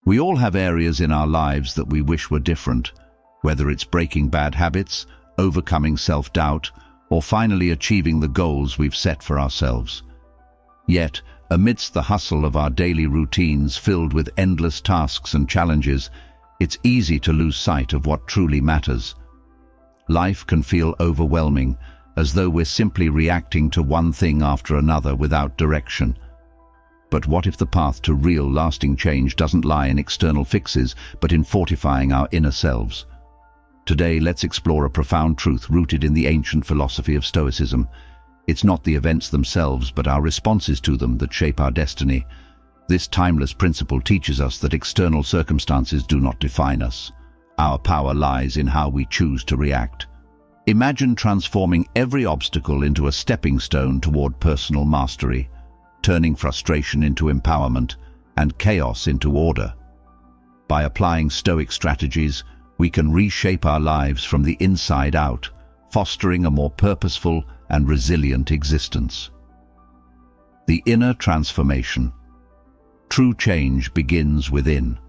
We all have areas in our lives that we wish were different, whether it's breaking bad habits, overcoming self-doubt, or finally achieving the goals we've set for ourselves. Yet, amidst the hustle of our daily routines filled with endless tasks and challenges, it's easy to lose sight of what truly matters. Life can feel overwhelming, as though we're simply reacting to one thing after another without direction. But what if the path to real, lasting change doesn't lie in external fixes, but in fortifying our inner selves? Today, let's explore a profound truth rooted in the ancient philosophy of Stoicism. It's not the events themselves, but our responses to them that shape our destiny. This timeless principle teaches us that external circumstances do not define us. Our power lies in how we choose to react. Imagine transforming every obstacle into a stepping stone toward personal mastery, turning frustration into empowerment and chaos into order. By applying Stoic strategies, we can reshape our lives from the inside out, fostering a more purposeful and resilient existence. The inner transformation. True change begins within.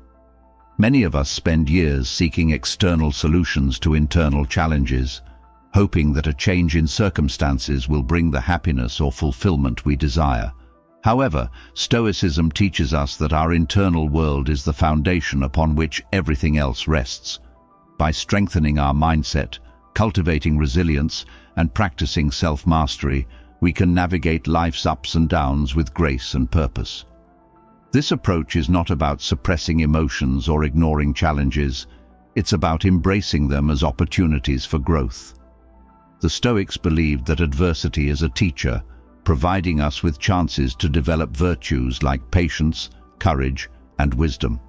Many of us spend years seeking external solutions to internal challenges, hoping that a change in circumstances will bring the happiness or fulfillment we desire. However, Stoicism teaches us that our internal world is the foundation upon which everything else rests. By strengthening our mindset, cultivating resilience, and practicing self-mastery, we can navigate life's ups and downs with grace and purpose. This approach is not about suppressing emotions or ignoring challenges. It's about embracing them as opportunities for growth. The Stoics believed that adversity is a teacher, providing us with chances to develop virtues like patience, courage, and wisdom.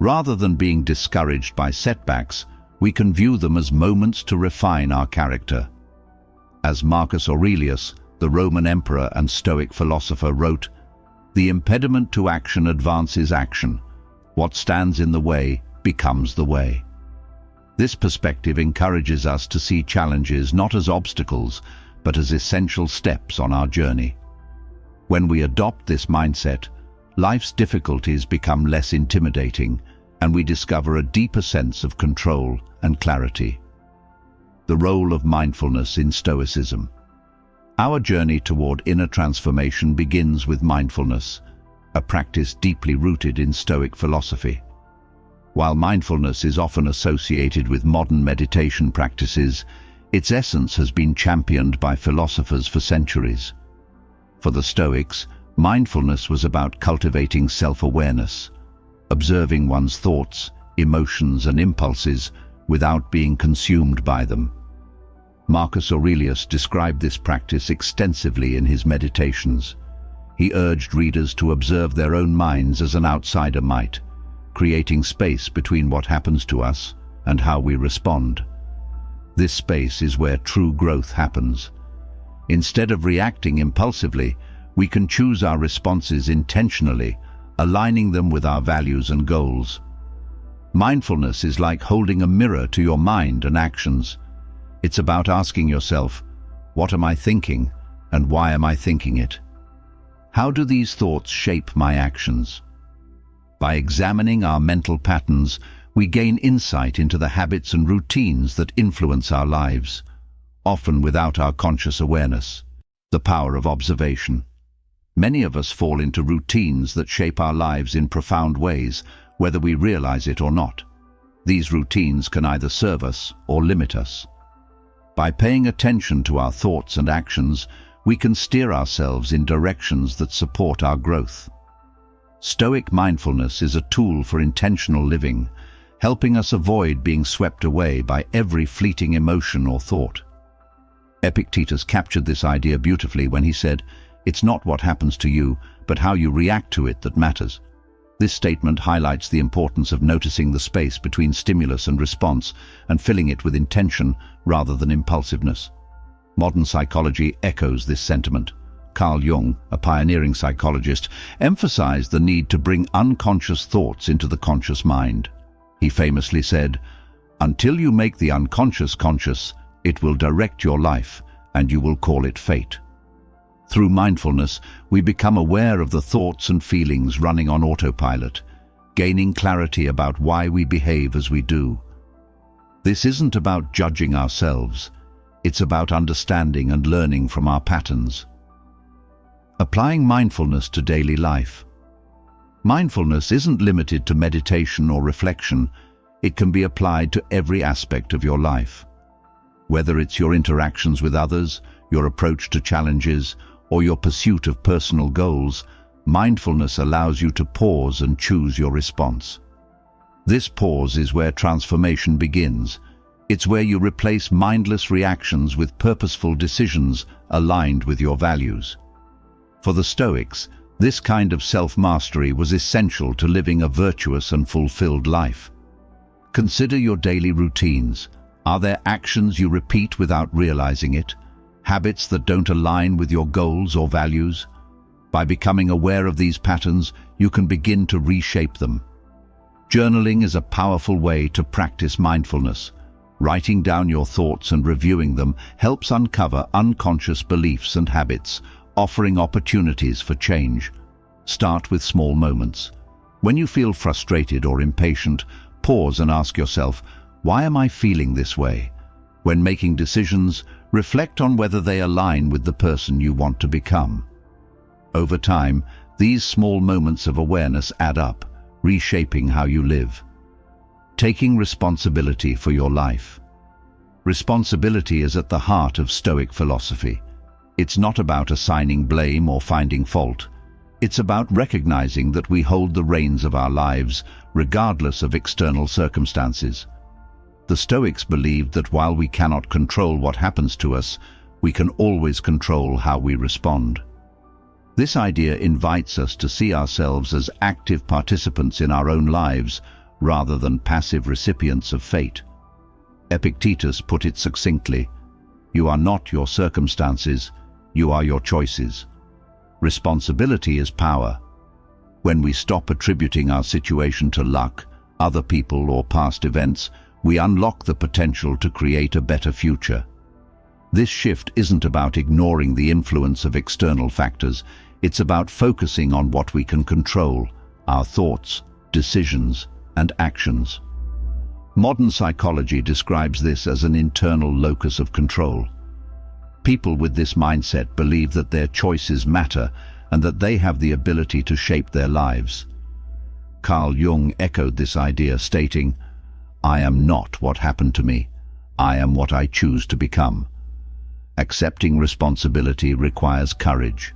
Rather than being discouraged by setbacks, we can view them as moments to refine our character. As Marcus Aurelius, the Roman emperor and Stoic philosopher, wrote, "The impediment to action advances action. What stands in the way becomes the way." This perspective encourages us to see challenges not as obstacles, but as essential steps on our journey. When we adopt this mindset, life's difficulties become less intimidating, and we discover a deeper sense of control and clarity. The role of mindfulness in Stoicism. Our journey toward inner transformation begins with mindfulness, a practice deeply rooted in Stoic philosophy. While mindfulness is often associated with modern meditation practices, its essence has been championed by philosophers for centuries. For the Stoics, mindfulness was about cultivating self-awareness, observing one's thoughts, emotions, and impulses without being consumed by them. Marcus Aurelius described this practice extensively in his Meditations. He urged readers to observe their own minds as an outsider might, creating space between what happens to us and how we respond. This space is where true growth happens. Instead of reacting impulsively, we can choose our responses intentionally, aligning them with our values and goals. Mindfulness is like holding a mirror to your mind and actions. It's about asking yourself, what am I thinking and why am I thinking it? How do these thoughts shape my actions? By examining our mental patterns, we gain insight into the habits and routines that influence our lives, often without our conscious awareness. The power of observation. Many of us fall into routines that shape our lives in profound ways, whether we realize it or not. These routines can either serve us or limit us. By paying attention to our thoughts and actions, we can steer ourselves in directions that support our growth. Stoic mindfulness is a tool for intentional living, helping us avoid being swept away by every fleeting emotion or thought. Epictetus captured this idea beautifully when he said, "It's not what happens to you, but how you react to it that matters." This statement highlights the importance of noticing the space between stimulus and response and filling it with intention rather than impulsiveness. Modern psychology echoes this sentiment. Carl Jung, a pioneering psychologist, emphasized the need to bring unconscious thoughts into the conscious mind. He famously said, "Until you make the unconscious conscious, it will direct your life, and you will call it fate." Through mindfulness, we become aware of the thoughts and feelings running on autopilot, gaining clarity about why we behave as we do. This isn't about judging ourselves, it's about understanding and learning from our patterns. Applying mindfulness to daily life. Mindfulness isn't limited to meditation or reflection, it can be applied to every aspect of your life. Whether it's your interactions with others, your approach to challenges, or your pursuit of personal goals, mindfulness allows you to pause and choose your response. This pause is where transformation begins. It's where you replace mindless reactions with purposeful decisions aligned with your values. For the Stoics, this kind of self-mastery was essential to living a virtuous and fulfilled life. Consider your daily routines. Are there actions you repeat without realizing it? Habits that don't align with your goals or values? By becoming aware of these patterns, you can begin to reshape them. Journaling is a powerful way to practice mindfulness. Writing down your thoughts and reviewing them helps uncover unconscious beliefs and habits, offering opportunities for change. Start with small moments. When you feel frustrated or impatient, pause and ask yourself, why am I feeling this way? When making decisions, reflect on whether they align with the person you want to become. Over time, these small moments of awareness add up, reshaping how you live. Taking responsibility for your life. Responsibility is at the heart of Stoic philosophy. It's not about assigning blame or finding fault. It's about recognizing that we hold the reins of our lives, regardless of external circumstances. The Stoics believed that while we cannot control what happens to us, we can always control how we respond. This idea invites us to see ourselves as active participants in our own lives, rather than passive recipients of fate. Epictetus put it succinctly, "You are not your circumstances, you are your choices." Responsibility is power. When we stop attributing our situation to luck, other people, or past events, we unlock the potential to create a better future. This shift isn't about ignoring the influence of external factors, it's about focusing on what we can control, our thoughts, decisions, and actions. Modern psychology describes this as an internal locus of control. People with this mindset believe that their choices matter and that they have the ability to shape their lives. Carl Jung echoed this idea, stating, "I am not what happened to me, I am what I choose to become." Accepting responsibility requires courage.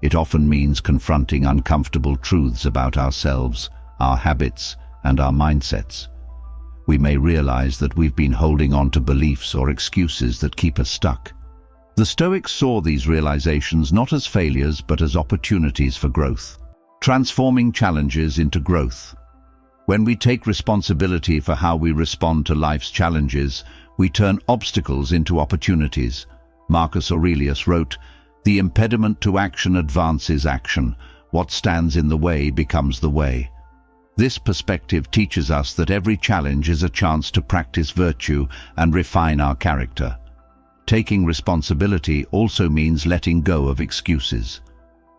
It often means confronting uncomfortable truths about ourselves, our habits, and our mindsets. We may realize that we've been holding on to beliefs or excuses that keep us stuck. The Stoics saw these realizations not as failures but as opportunities for growth, transforming challenges into growth. When we take responsibility for how we respond to life's challenges, we turn obstacles into opportunities. Marcus Aurelius wrote, "The impediment to action advances action. What stands in the way becomes the way." This perspective teaches us that every challenge is a chance to practice virtue and refine our character. Taking responsibility also means letting go of excuses.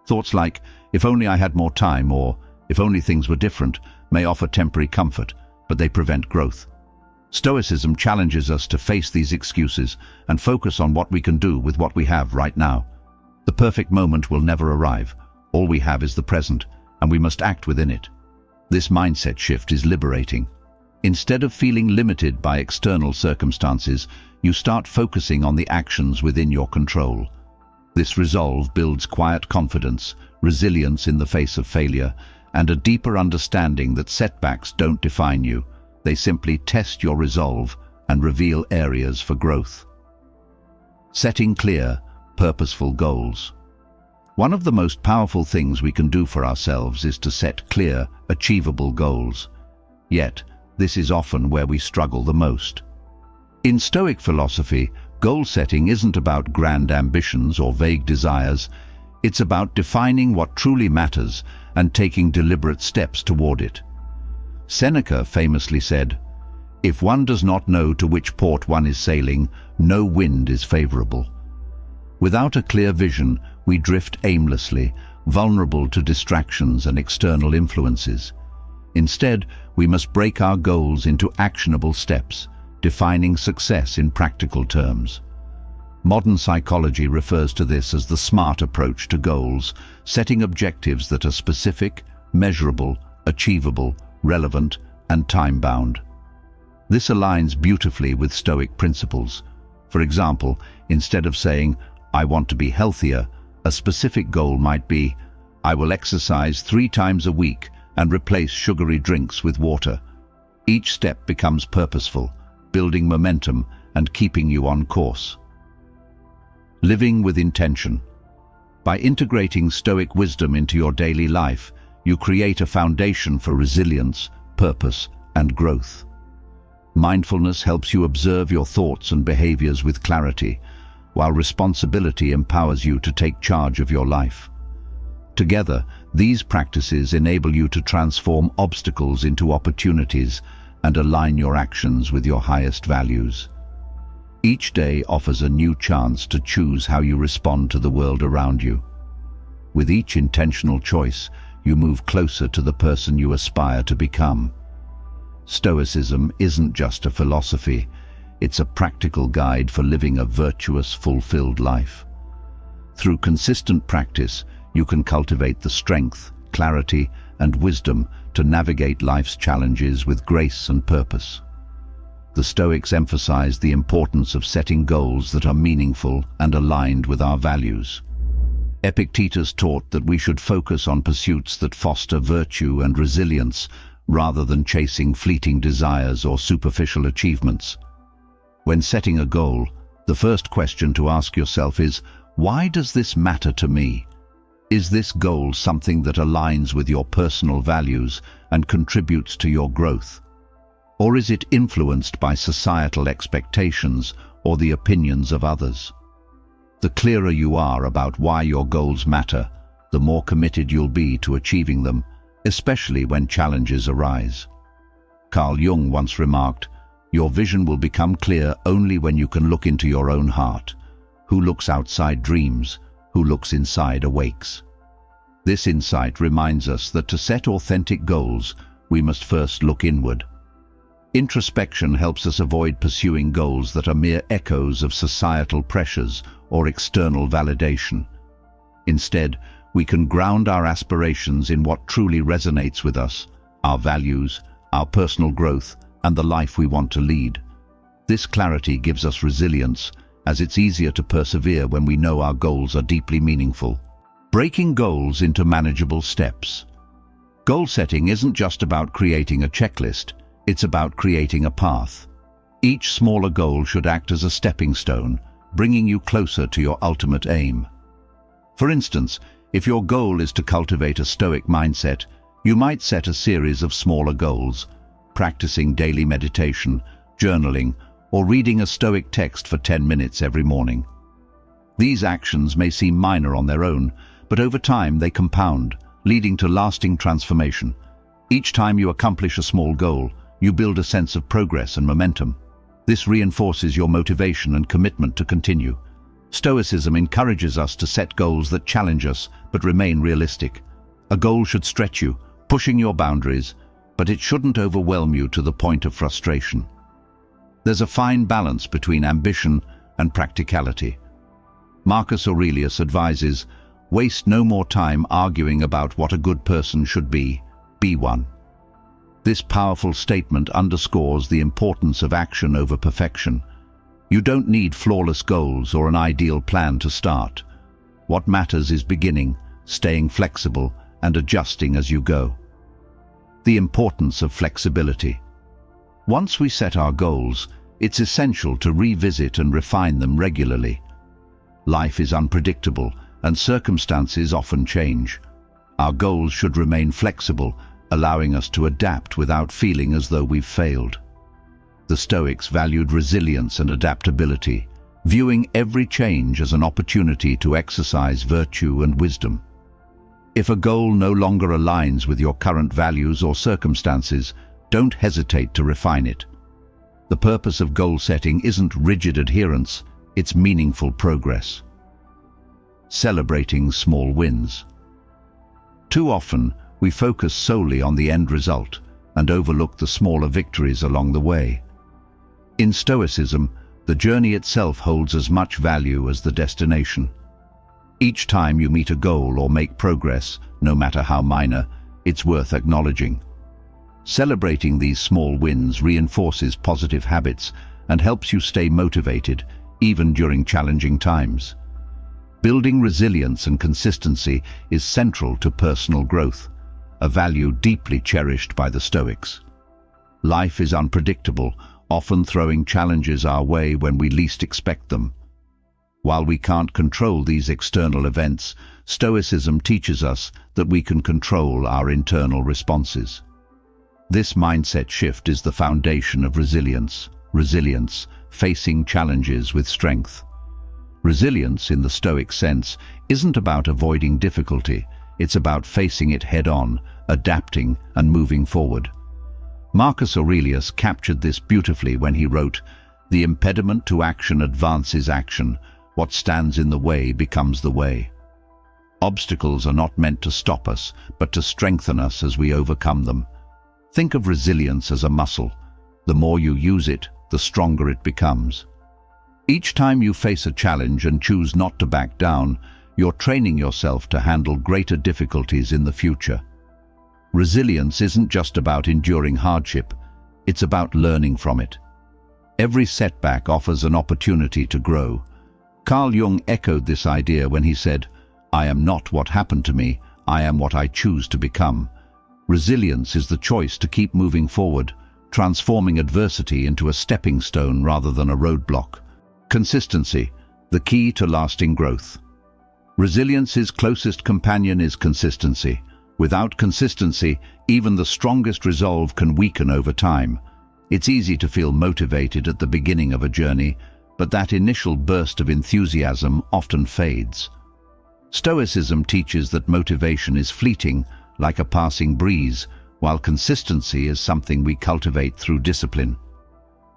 Thoughts like, "If only I had more time," or "if only things were different," may offer temporary comfort, but they prevent growth. Stoicism challenges us to face these excuses and focus on what we can do with what we have right now. The perfect moment will never arrive. All we have is the present, and we must act within it. This mindset shift is liberating. Instead of feeling limited by external circumstances, you start focusing on the actions within your control. This resolve builds quiet confidence, resilience in the face of failure, and a deeper understanding that setbacks don't define you. They simply test your resolve and reveal areas for growth. Setting clear, purposeful goals. One of the most powerful things we can do for ourselves is to set clear, achievable goals. Yet, this is often where we struggle the most. In Stoic philosophy, goal setting isn't about grand ambitions or vague desires. It's about defining what truly matters and taking deliberate steps toward it. Seneca famously said, "If one does not know to which port one is sailing, no wind is favorable." Without a clear vision, we drift aimlessly, vulnerable to distractions and external influences. Instead, we must break our goals into actionable steps, defining success in practical terms. Modern psychology refers to this as the SMART approach to goals, setting objectives that are specific, measurable, achievable, relevant, and time-bound. This aligns beautifully with Stoic principles. For example, instead of saying, "I want to be healthier," a specific goal might be, "I will exercise 3 times a week and replace sugary drinks with water." Each step becomes purposeful, building momentum and keeping you on course. Living with intention. By integrating Stoic wisdom into your daily life, you create a foundation for resilience, purpose, and growth. Mindfulness helps you observe your thoughts and behaviors with clarity, while responsibility empowers you to take charge of your life. Together, these practices enable you to transform obstacles into opportunities and align your actions with your highest values. Each day offers a new chance to choose how you respond to the world around you. With each intentional choice, you move closer to the person you aspire to become. Stoicism isn't just a philosophy, it's a practical guide for living a virtuous, fulfilled life. Through consistent practice, you can cultivate the strength, clarity, and wisdom to navigate life's challenges with grace and purpose. The Stoics emphasize the importance of setting goals that are meaningful and aligned with our values. Epictetus taught that we should focus on pursuits that foster virtue and resilience rather than chasing fleeting desires or superficial achievements. When setting a goal, the first question to ask yourself is, why does this matter to me? Is this goal something that aligns with your personal values and contributes to your growth? Or is it influenced by societal expectations or the opinions of others? The clearer you are about why your goals matter, the more committed you'll be to achieving them, especially when challenges arise. Carl Jung once remarked, "Your vision will become clear only when you can look into your own heart. Who looks outside dreams, who looks inside awakes." This insight reminds us that to set authentic goals, we must first look inward. Introspection helps us avoid pursuing goals that are mere echoes of societal pressures or external validation. Instead, we can ground our aspirations in what truly resonates with us, our values, our personal growth, and the life we want to lead. This clarity gives us resilience, as it's easier to persevere when we know our goals are deeply meaningful. Breaking goals into manageable steps. Goal setting isn't just about creating a checklist, it's about creating a path. Each smaller goal should act as a stepping stone, bringing you closer to your ultimate aim. For instance, if your goal is to cultivate a Stoic mindset, you might set a series of smaller goals, practicing daily meditation, journaling, or reading a Stoic text for 10 minutes every morning. These actions may seem minor on their own, but over time they compound, leading to lasting transformation. Each time you accomplish a small goal, you build a sense of progress and momentum. This reinforces your motivation and commitment to continue. Stoicism encourages us to set goals that challenge us but remain realistic. A goal should stretch you, pushing your boundaries, but it shouldn't overwhelm you to the point of frustration. There's a fine balance between ambition and practicality. Marcus Aurelius advises, "Waste no more time arguing about what a good person should be one." This powerful statement underscores the importance of action over perfection. You don't need flawless goals or an ideal plan to start. What matters is beginning, staying flexible, and adjusting as you go. The importance of flexibility. Once we set our goals, it's essential to revisit and refine them regularly. Life is unpredictable, and circumstances often change. Our goals should remain flexible, allowing us to adapt without feeling as though we've failed. The Stoics valued resilience and adaptability, viewing every change as an opportunity to exercise virtue and wisdom. If a goal no longer aligns with your current values or circumstances, don't hesitate to refine it. The purpose of goal setting isn't rigid adherence, it's meaningful progress. Celebrating small wins. Too often, we focus solely on the end result, and overlook the smaller victories along the way. In Stoicism, the journey itself holds as much value as the destination. Each time you meet a goal or make progress, no matter how minor, it's worth acknowledging. Celebrating these small wins reinforces positive habits and helps you stay motivated, even during challenging times. Building resilience and consistency is central to personal growth, a value deeply cherished by the Stoics. Life is unpredictable, often throwing challenges our way when we least expect them. While we can't control these external events, Stoicism teaches us that we can control our internal responses. This mindset shift is the foundation of resilience, facing challenges with strength. Resilience, in the Stoic sense, isn't about avoiding difficulty, it's about facing it head-on, adapting and moving forward. Marcus Aurelius captured this beautifully when he wrote, "The impediment to action advances action. What stands in the way becomes the way." Obstacles are not meant to stop us, but to strengthen us as we overcome them. Think of resilience as a muscle. The more you use it, the stronger it becomes. Each time you face a challenge and choose not to back down, you're training yourself to handle greater difficulties in the future. Resilience isn't just about enduring hardship, it's about learning from it. Every setback offers an opportunity to grow. Carl Jung echoed this idea when he said, "I am not what happened to me, I am what I choose to become." Resilience is the choice to keep moving forward, transforming adversity into a stepping stone rather than a roadblock. Consistency, the key to lasting growth. Resilience's closest companion is consistency. Without consistency, even the strongest resolve can weaken over time. It's easy to feel motivated at the beginning of a journey, but that initial burst of enthusiasm often fades. Stoicism teaches that motivation is fleeting, like a passing breeze, while consistency is something we cultivate through discipline.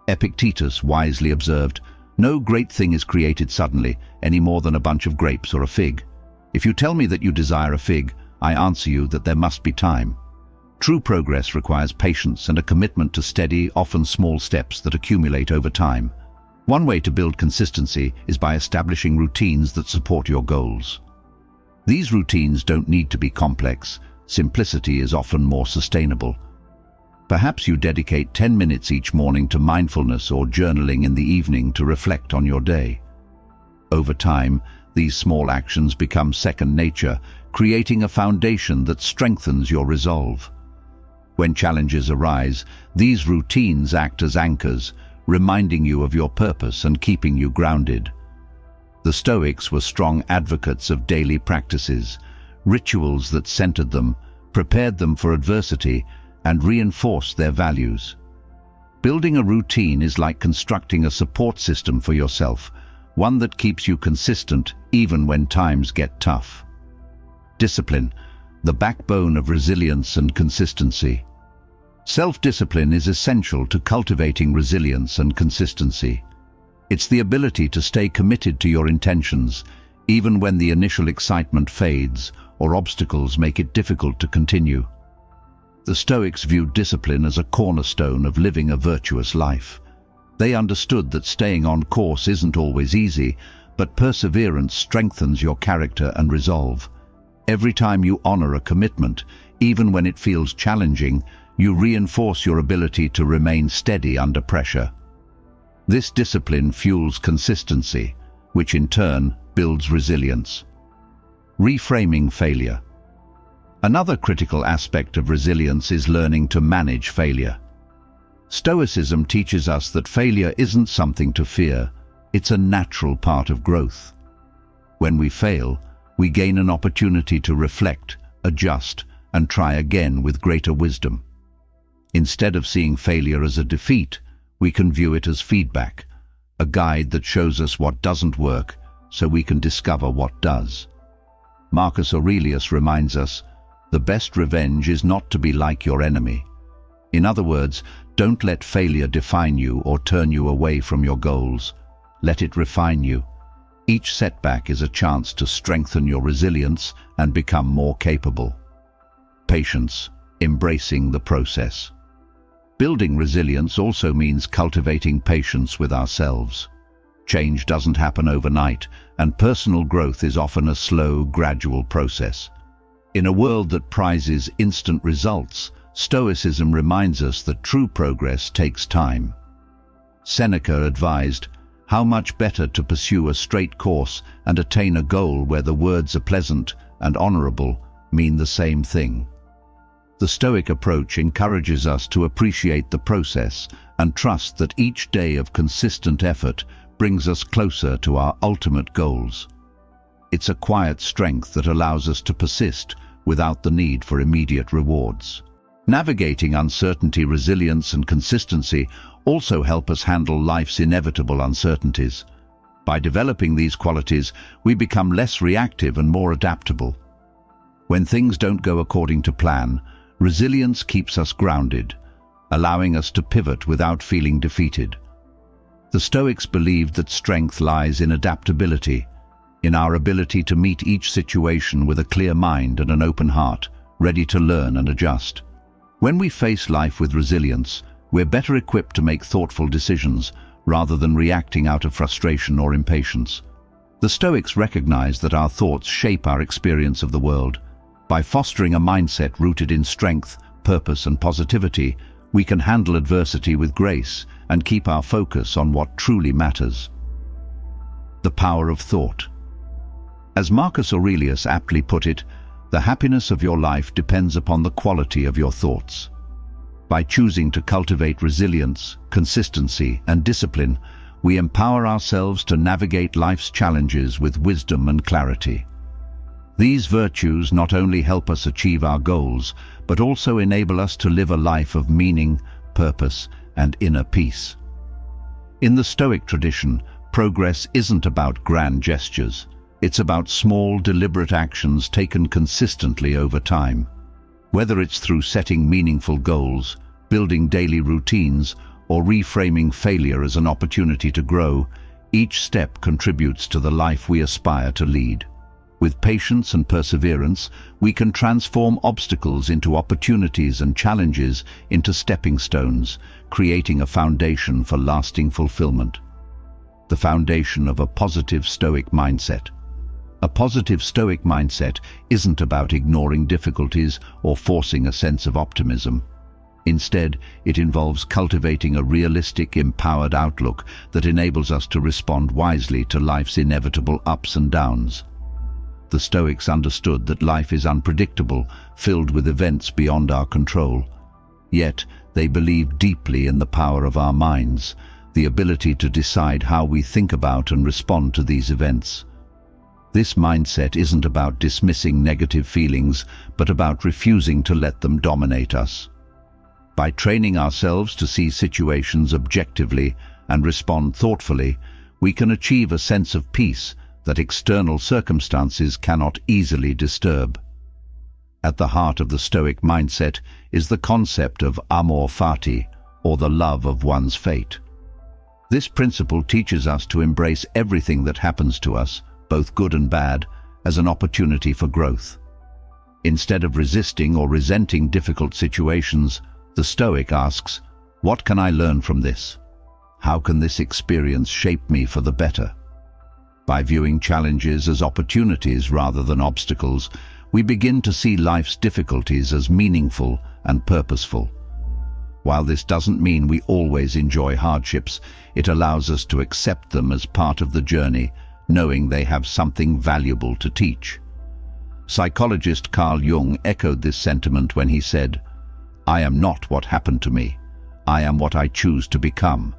Epictetus wisely observed, "No great thing is created suddenly, any more than a bunch of grapes or a fig. If you tell me that you desire a fig, I answer you that there must be time." True progress requires patience and a commitment to steady, often small steps that accumulate over time. One way to build consistency is by establishing routines that support your goals. These routines don't need to be complex. Simplicity is often more sustainable. Perhaps you dedicate 10 minutes each morning to mindfulness or journaling in the evening to reflect on your day. Over time, these small actions become second nature, creating a foundation that strengthens your resolve. When challenges arise, these routines act as anchors, reminding you of your purpose and keeping you grounded. The Stoics were strong advocates of daily practices, rituals that centered them, prepared them for adversity, and reinforced their values. Building a routine is like constructing a support system for yourself, one that keeps you consistent even when times get tough. Discipline, the backbone of resilience and consistency. Self-discipline is essential to cultivating resilience and consistency. It's the ability to stay committed to your intentions, even when the initial excitement fades or obstacles make it difficult to continue. The Stoics viewed discipline as a cornerstone of living a virtuous life. They understood that staying on course isn't always easy, but perseverance strengthens your character and resolve. Every time you honor a commitment, even when it feels challenging, you reinforce your ability to remain steady under pressure. This discipline fuels consistency, which in turn builds resilience. Reframing failure. Another critical aspect of resilience is learning to manage failure. Stoicism teaches us that failure isn't something to fear, it's a natural part of growth. When we fail, we gain an opportunity to reflect, adjust, and try again with greater wisdom. Instead of seeing failure as a defeat, we can view it as feedback, a guide that shows us what doesn't work so we can discover what does. Marcus Aurelius reminds us, the best revenge is not to be like your enemy. In other words, don't let failure define you or turn you away from your goals. Let it refine you. Each setback is a chance to strengthen your resilience and become more capable. Patience, embracing the process. Building resilience also means cultivating patience with ourselves. Change doesn't happen overnight, and personal growth is often a slow, gradual process. In a world that prizes instant results, Stoicism reminds us that true progress takes time. Seneca advised, "How much better to pursue a straight course and attain a goal where the words are pleasant and honorable mean the same thing." The Stoic approach encourages us to appreciate the process and trust that each day of consistent effort brings us closer to our ultimate goals. It's a quiet strength that allows us to persist without the need for immediate rewards. Navigating uncertainty, resilience, and consistency also help us handle life's inevitable uncertainties. By developing these qualities, we become less reactive and more adaptable. When things don't go according to plan, resilience keeps us grounded, allowing us to pivot without feeling defeated. The Stoics believed that strength lies in adaptability, in our ability to meet each situation with a clear mind and an open heart, ready to learn and adjust. When we face life with resilience, we're better equipped to make thoughtful decisions rather than reacting out of frustration or impatience. The Stoics recognize that our thoughts shape our experience of the world. By fostering a mindset rooted in strength, purpose, and positivity, we can handle adversity with grace and keep our focus on what truly matters. The power of thought. As Marcus Aurelius aptly put it, the happiness of your life depends upon the quality of your thoughts. By choosing to cultivate resilience, consistency, and discipline, we empower ourselves to navigate life's challenges with wisdom and clarity. These virtues not only help us achieve our goals, but also enable us to live a life of meaning, purpose, and inner peace. In the Stoic tradition, progress isn't about grand gestures. It's about small, deliberate actions taken consistently over time. Whether it's through setting meaningful goals, building daily routines, or reframing failure as an opportunity to grow, each step contributes to the life we aspire to lead. With patience and perseverance, we can transform obstacles into opportunities and challenges into stepping stones, creating a foundation for lasting fulfillment. The foundation of a positive Stoic mindset. A positive Stoic mindset isn't about ignoring difficulties or forcing a sense of optimism. Instead, it involves cultivating a realistic, empowered outlook that enables us to respond wisely to life's inevitable ups and downs. The Stoics understood that life is unpredictable, filled with events beyond our control. Yet, they believed deeply in the power of our minds, the ability to decide how we think about and respond to these events. This mindset isn't about dismissing negative feelings, but about refusing to let them dominate us. By training ourselves to see situations objectively and respond thoughtfully, we can achieve a sense of peace that external circumstances cannot easily disturb. At the heart of the Stoic mindset is the concept of amor fati, or the love of one's fate. This principle teaches us to embrace everything that happens to us, both good and bad, as an opportunity for growth. Instead of resisting or resenting difficult situations, the Stoic asks, "What can I learn from this? How can this experience shape me for the better?" By viewing challenges as opportunities rather than obstacles, we begin to see life's difficulties as meaningful and purposeful. While this doesn't mean we always enjoy hardships, it allows us to accept them as part of the journey, knowing they have something valuable to teach. Psychologist Carl Jung echoed this sentiment when he said, "I am not what happened to me. I am what I choose to become."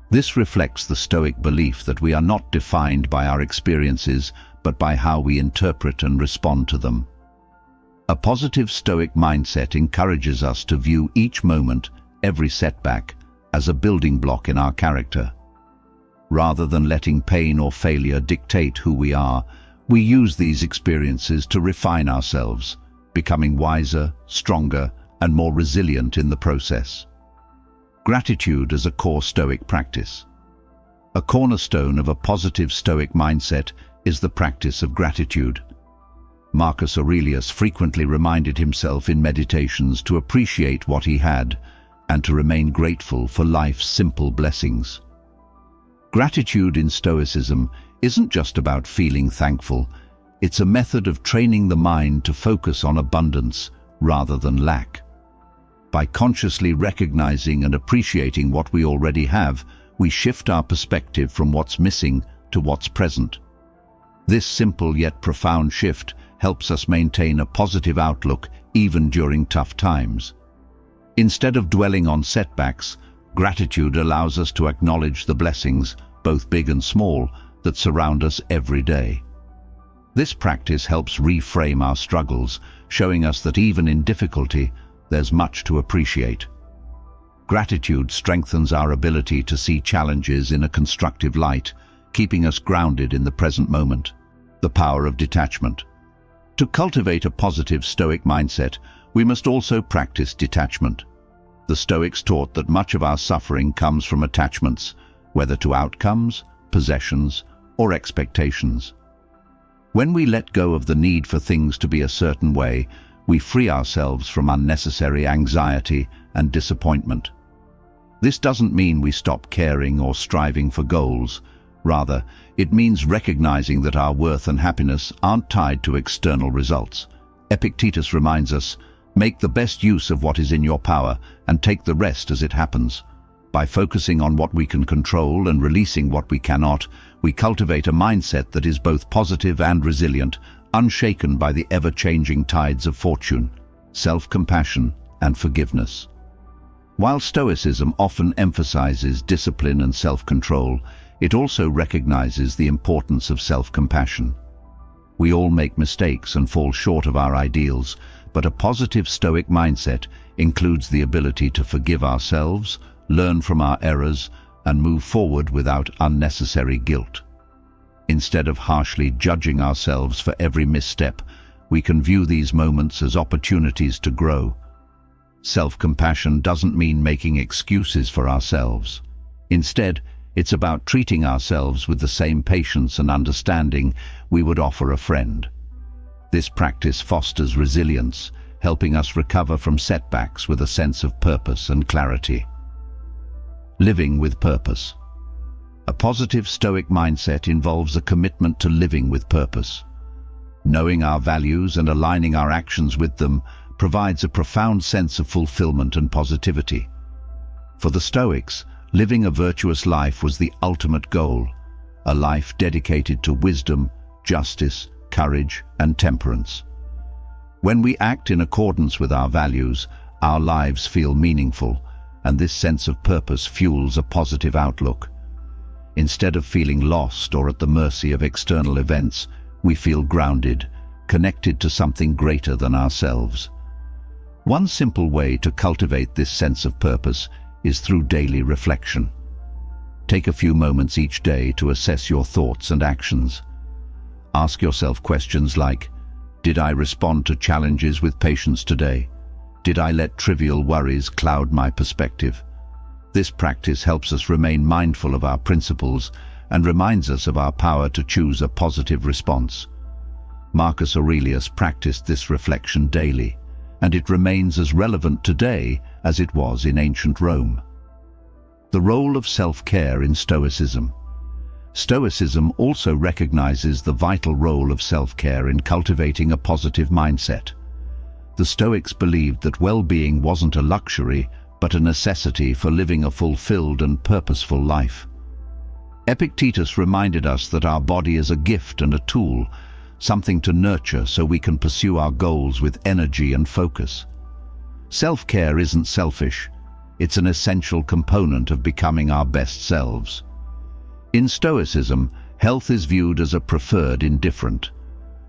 This reflects the Stoic belief that we are not defined by our experiences, but by how we interpret and respond to them. A positive Stoic mindset encourages us to view each moment, every setback, as a building block in our character. Rather than letting pain or failure dictate who we are, we use these experiences to refine ourselves, becoming wiser, stronger, and more resilient in the process. Gratitude as a core Stoic practice. A cornerstone of a positive Stoic mindset is the practice of gratitude. Marcus Aurelius frequently reminded himself in meditations to appreciate what he had, and to remain grateful for life's simple blessings. Gratitude in Stoicism isn't just about feeling thankful, it's a method of training the mind to focus on abundance rather than lack. By consciously recognizing and appreciating what we already have, we shift our perspective from what's missing to what's present. This simple yet profound shift helps us maintain a positive outlook even during tough times. Instead of dwelling on setbacks, gratitude allows us to acknowledge the blessings, both big and small, that surround us every day. This practice helps reframe our struggles, showing us that even in difficulty, there's much to appreciate. Gratitude strengthens our ability to see challenges in a constructive light, keeping us grounded in the present moment. The power of detachment. To cultivate a positive Stoic mindset, we must also practice detachment. The Stoics taught that much of our suffering comes from attachments, whether to outcomes, possessions, or expectations. When we let go of the need for things to be a certain way, we free ourselves from unnecessary anxiety and disappointment. This doesn't mean we stop caring or striving for goals. Rather, it means recognizing that our worth and happiness aren't tied to external results. Epictetus reminds us, "Make the best use of what is in your power and take the rest as it happens." By focusing on what we can control and releasing what we cannot, we cultivate a mindset that is both positive and resilient, unshaken by the ever-changing tides of fortune, self-compassion, and forgiveness. While Stoicism often emphasizes discipline and self-control, it also recognizes the importance of self-compassion. We all make mistakes and fall short of our ideals, but a positive Stoic mindset includes the ability to forgive ourselves, learn from our errors, and move forward without unnecessary guilt. Instead of harshly judging ourselves for every misstep, we can view these moments as opportunities to grow. Self-compassion doesn't mean making excuses for ourselves. Instead, it's about treating ourselves with the same patience and understanding we would offer a friend. This practice fosters resilience, helping us recover from setbacks with a sense of purpose and clarity. Living with purpose. A positive Stoic mindset involves a commitment to living with purpose. Knowing our values and aligning our actions with them provides a profound sense of fulfillment and positivity. For the Stoics, living a virtuous life was the ultimate goal, a life dedicated to wisdom, justice, courage, and temperance. When we act in accordance with our values, our lives feel meaningful, and this sense of purpose fuels a positive outlook. Instead of feeling lost or at the mercy of external events, we feel grounded, connected to something greater than ourselves. One simple way to cultivate this sense of purpose is through daily reflection. Take a few moments each day to assess your thoughts and actions. Ask yourself questions like, did I respond to challenges with patience today? Did I let trivial worries cloud my perspective? This practice helps us remain mindful of our principles and reminds us of our power to choose a positive response. Marcus Aurelius practiced this reflection daily, and it remains as relevant today as it was in ancient Rome. The role of self-care in Stoicism. Stoicism also recognizes the vital role of self-care in cultivating a positive mindset. The Stoics believed that well-being wasn't a luxury, but a necessity for living a fulfilled and purposeful life. Epictetus reminded us that our body is a gift and a tool, something to nurture so we can pursue our goals with energy and focus. Self-care isn't selfish, it's an essential component of becoming our best selves. In Stoicism, health is viewed as a preferred indifferent.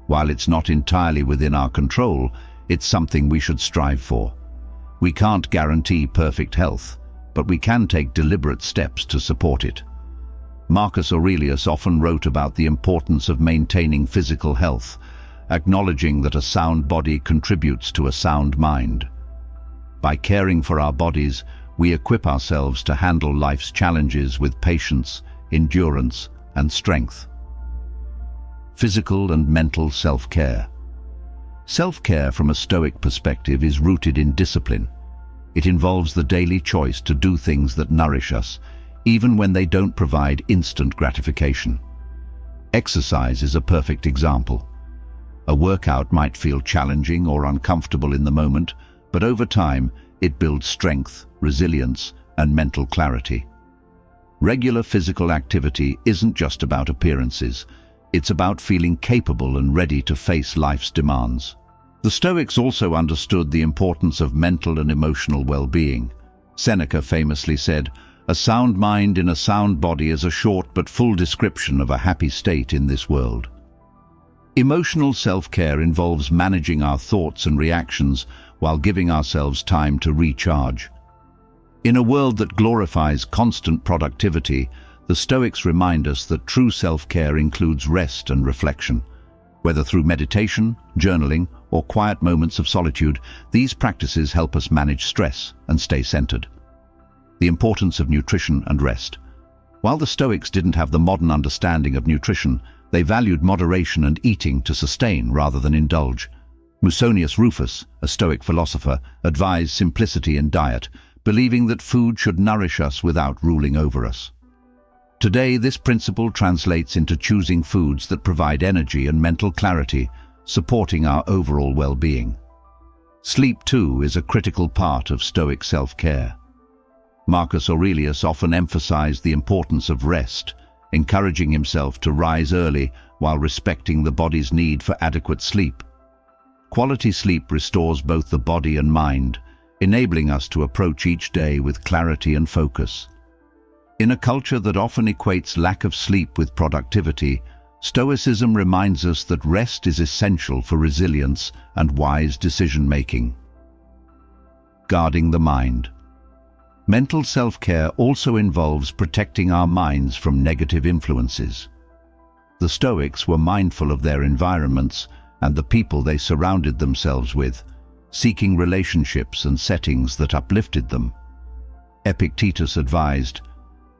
While it's not entirely within our control, it's something we should strive for. We can't guarantee perfect health, but we can take deliberate steps to support it. Marcus Aurelius often wrote about the importance of maintaining physical health, acknowledging that a sound body contributes to a sound mind. By caring for our bodies, we equip ourselves to handle life's challenges with patience, endurance, and strength. Physical and mental self-care. Self-care from a Stoic perspective is rooted in discipline. It involves the daily choice to do things that nourish us, even when they don't provide instant gratification. Exercise is a perfect example. A workout might feel challenging or uncomfortable in the moment, but over time, it builds strength, resilience, and mental clarity. Regular physical activity isn't just about appearances. It's about feeling capable and ready to face life's demands. The Stoics also understood the importance of mental and emotional well-being. Seneca famously said, "A sound mind in a sound body is a short but full description of a happy state in this world." Emotional self-care involves managing our thoughts and reactions while giving ourselves time to recharge. In a world that glorifies constant productivity, the Stoics remind us that true self-care includes rest and reflection. Whether through meditation, journaling, or quiet moments of solitude, these practices help us manage stress and stay centered. The importance of nutrition and rest. While the Stoics didn't have the modern understanding of nutrition, they valued moderation and eating to sustain rather than indulge. Musonius Rufus, a Stoic philosopher, advised simplicity in diet, believing that food should nourish us without ruling over us. Today, this principle translates into choosing foods that provide energy and mental clarity, supporting our overall well-being. Sleep, too, is a critical part of Stoic self-care. Marcus Aurelius often emphasized the importance of rest, encouraging himself to rise early while respecting the body's need for adequate sleep. Quality sleep restores both the body and mind, enabling us to approach each day with clarity and focus. In a culture that often equates lack of sleep with productivity, Stoicism reminds us that rest is essential for resilience and wise decision-making. Guarding the mind. Mental self-care also involves protecting our minds from negative influences. The Stoics were mindful of their environments and the people they surrounded themselves with, seeking relationships and settings that uplifted them. Epictetus advised,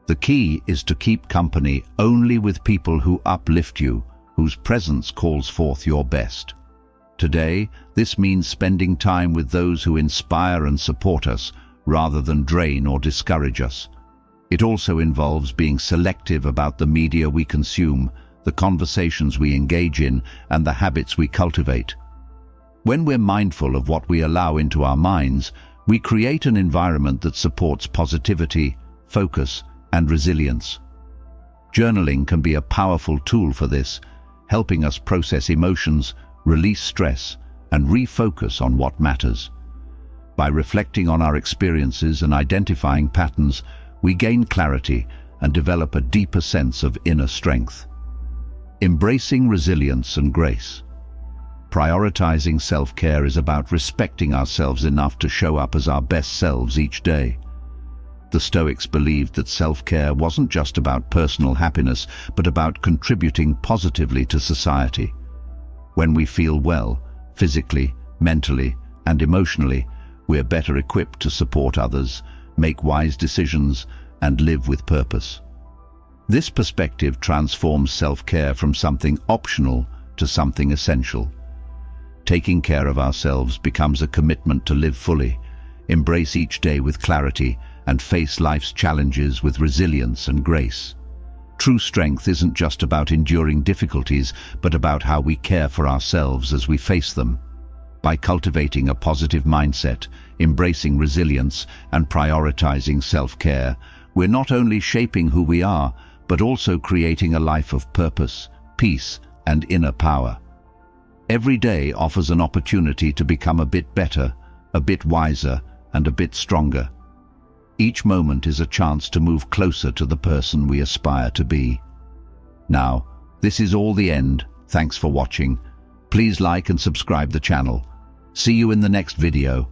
"The key is to keep company only with people who uplift you, whose presence calls forth your best." Today, this means spending time with those who inspire and support us, rather than drain or discourage us. It also involves being selective about the media we consume, the conversations we engage in, and the habits we cultivate. When we're mindful of what we allow into our minds, we create an environment that supports positivity, focus, and resilience. Journaling can be a powerful tool for this, helping us process emotions, release stress, and refocus on what matters. By reflecting on our experiences and identifying patterns, we gain clarity and develop a deeper sense of inner strength. Embracing resilience and grace. Prioritizing self-care is about respecting ourselves enough to show up as our best selves each day. The Stoics believed that self-care wasn't just about personal happiness, but about contributing positively to society. When we feel well, physically, mentally, and emotionally, we're better equipped to support others, make wise decisions, and live with purpose. This perspective transforms self-care from something optional to something essential. Taking care of ourselves becomes a commitment to live fully, embrace each day with clarity, and face life's challenges with resilience and grace. True strength isn't just about enduring difficulties, but about how we care for ourselves as we face them. By cultivating a positive mindset, embracing resilience, and prioritizing self-care, we're not only shaping who we are, but also creating a life of purpose, peace, and inner power. Every day offers an opportunity to become a bit better, a bit wiser, and a bit stronger. Each moment is a chance to move closer to the person we aspire to be. Now, this is all the end. Thanks for watching. Please like and subscribe the channel. See you in the next video.